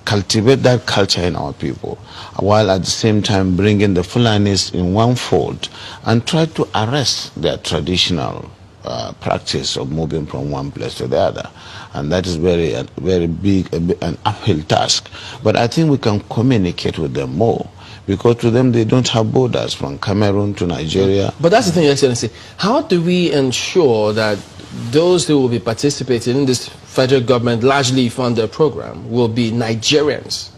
cultivate that culture in our people, while at the same time bringing the Fulanis in one fold and try to arrest their traditional practice of moving from one place to the other. And that is very big, an uphill task. But I think we can communicate with them more, because to them they don't have borders from Cameroon to Nigeria. But that's the thing, Excellency. How do we ensure that those who will be participating in this federal government largely funded program will be Nigerians?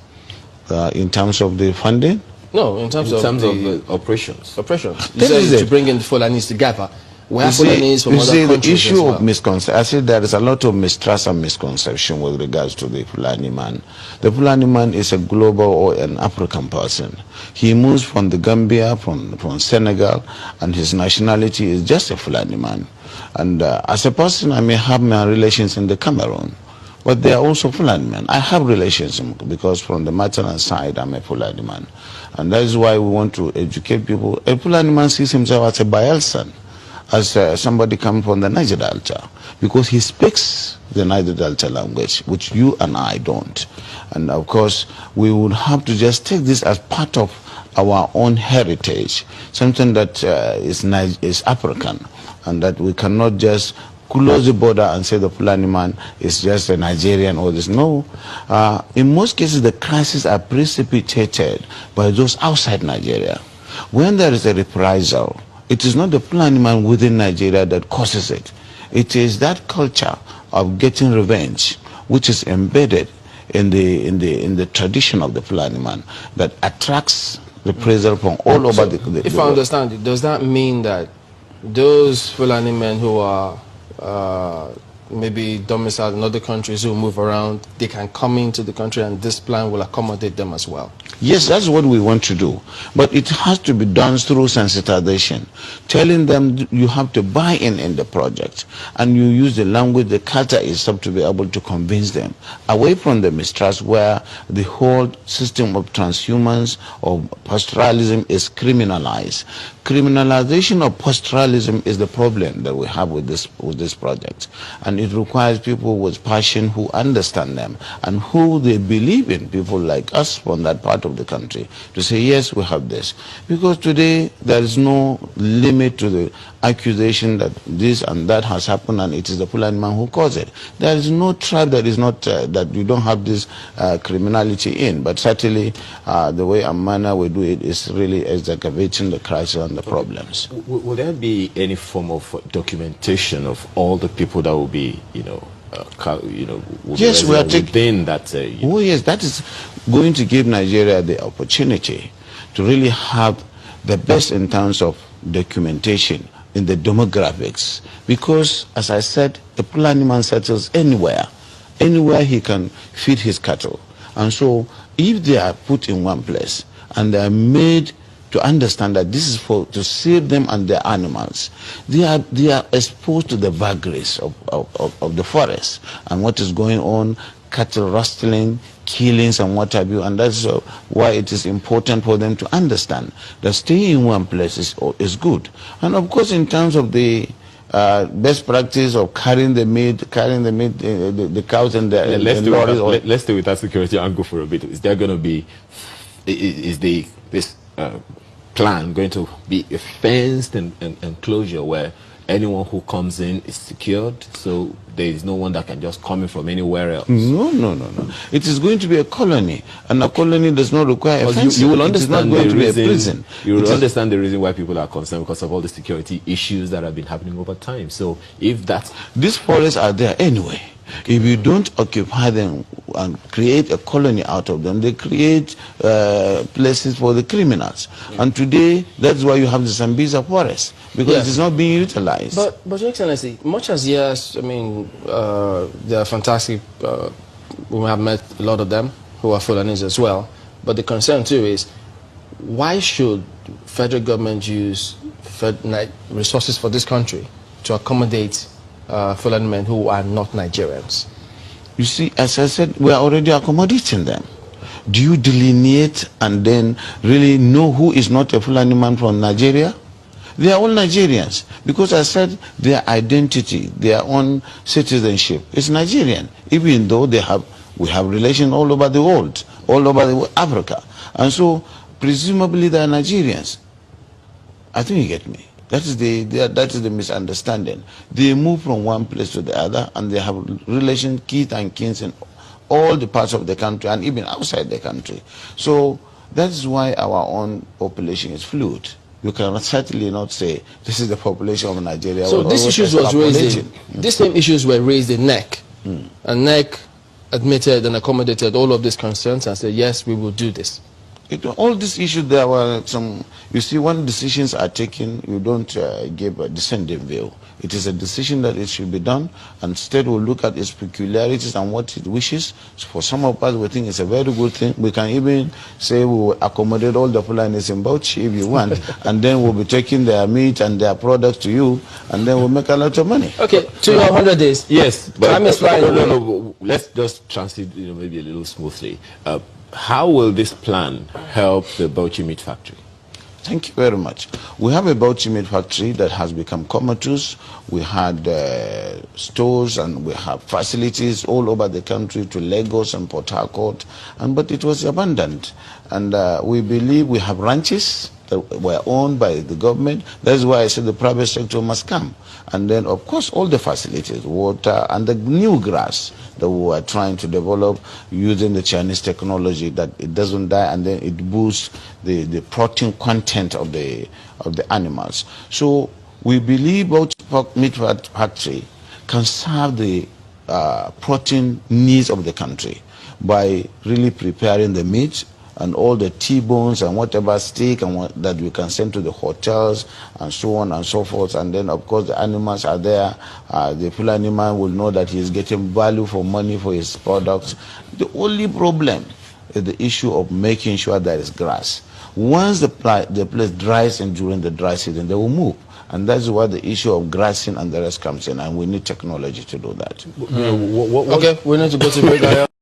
In terms of the funding? No, in terms of the operations. Operations. You said to bring in the Fulanis together. You see, the issue of misconception, I said there is a lot of mistrust and misconception with regards to the Fulani man. The Fulani man is a global or an African person. He moves from the Gambia, from Senegal, and his nationality is just a Fulani man. And as a person, I may have my relations in the Cameroon, but they are also Fulani men. I have relations because from the maternal side, I'm a Fulani man. And that is why we want to educate people. A Fulani man sees himself as a Bayelsan, as somebody coming from the Niger Delta, because he speaks the Niger Delta language, which you and I don't. And of course, we would have to just take this as part of our own heritage, something that is African, and that we cannot just close the border and say the Fulani man is just a Nigerian or this. No. In most cases, the crises are precipitated by those outside Nigeria. When there is a reprisal, it is not the Fulani man within Nigeria that causes it. It is that culture of getting revenge, which is embedded in the tradition of the Fulani man, that attracts reprisal from all over the world. If I understand it, does that mean that those Fulani men who are maybe domiciled in other countries, who move around, they can come into the country and this plan will accommodate them as well? Yes, that's what we want to do. But it has to be done through sensitization, telling them you have to buy in the project, and you use the language, the culture is up to be able to convince them, away from the mistrust where the whole system of transhumance or pastoralism is criminalized. Criminalization of pastoralism is the problem that we have with this project, and it requires people with passion who understand them and who they believe in, people like us from that part of the country, to say yes, we have this. Because today there is no limit to the accusation that this and that has happened and it is the Fulani man who caused it. There is no tribe that is not that you don't have this criminality in, but certainly the way and manner we do it is really excavating the crisis and the problems. Will there be any form of documentation of all the people that will be, yes, we are within that? Oh yes, that is going to give Nigeria the opportunity to really have the best in terms of documentation in the demographics, because as I said, the Fulani man settles anywhere he can feed his cattle. And so if they are put in one place and they are made to understand that this is to save them and their animals, they are exposed to the vagaries of the forest and what is going on, cattle rustling, killings and what have you, and that's why it is important for them to understand that staying in one place is good. And of course, in terms of the best practice of carrying the meat, the cows and the lorries. Let's stay with that security angle for a bit. Is there going to be, this plan going to be a fenced enclosure where anyone who comes in is secured, so there is no one that can just come in from anywhere else? No. It is going to be a colony, and a colony does not require a fence. You will understand the reason. You will understand the reason why people are concerned, because of all the security issues that have been happening over time. So if that's... These forests are there anyway. If you don't occupy them and create a colony out of them, they create places for the criminals. Yeah. And today, that's why you have the Sambisa forest, because it is not being utilized. But Your Excellency, much as yes, I mean, they are fantastic. We have met a lot of them who are Fulanis as well. But the concern too is, why should federal government use resources for this country to accommodate Fulani men who are not Nigerians? You see, as I said, we are already accommodating them. Do you delineate and then really know who is not a Fulani man from Nigeria? They are all Nigerians, because I said their identity, their own citizenship is Nigerian, even though they have We have relations all over the world, all over Africa. And so, presumably they are Nigerians. I think you get me. That is the misunderstanding. They move from one place to the other, and they have relations, kith and kins in all the parts of the country, and even outside the country. So that is why our own population is fluid. You can certainly not say this is the population of Nigeria. So these issues was raised these same issues were raised in NEC. And NEC admitted and accommodated all of these concerns and said, yes, we will do this. All these issues, there were some, you see, when decisions are taken, you don't give a dissenting view. It is a decision that it should be done, and state will look at its peculiarities and what it wishes. So for some of us, we think it's a very good thing. We can even say we will accommodate all the Fulanis in bauchi if you want, and then we'll be taking their meat and their products to you, and then we'll make a lot of money. Okay, to your 100 days. Yes, but time is flying. No, let's just transit, maybe a little smoothly. How will this plan help the bauchi meat factory? Thank you very much. We have a bauchi meat factory that has become comatose. We had stores and we have facilities all over the country to Lagos and Port Harcourt, but it was abandoned. And we believe we have ranches that were owned by the government. That's why I said the private sector must come. And then, of course, all the facilities, water, and the new grass that we are trying to develop using the Chinese technology, that it doesn't die, and then it boosts the protein content of the animals. So we believe Bauchi Meat Factory can serve the protein needs of the country by really preparing the meat and all the T-bones and whatever steak and that we can send to the hotels and so on and so forth. And then, of course, the animals are there. The Fulani man will know that he is getting value for money for his products. The only problem is the issue of making sure there is grass. Once the place dries in during the dry season, they will move. And that's why the issue of grassing and the rest comes in, and we need technology to do that. Okay, we need to go to break.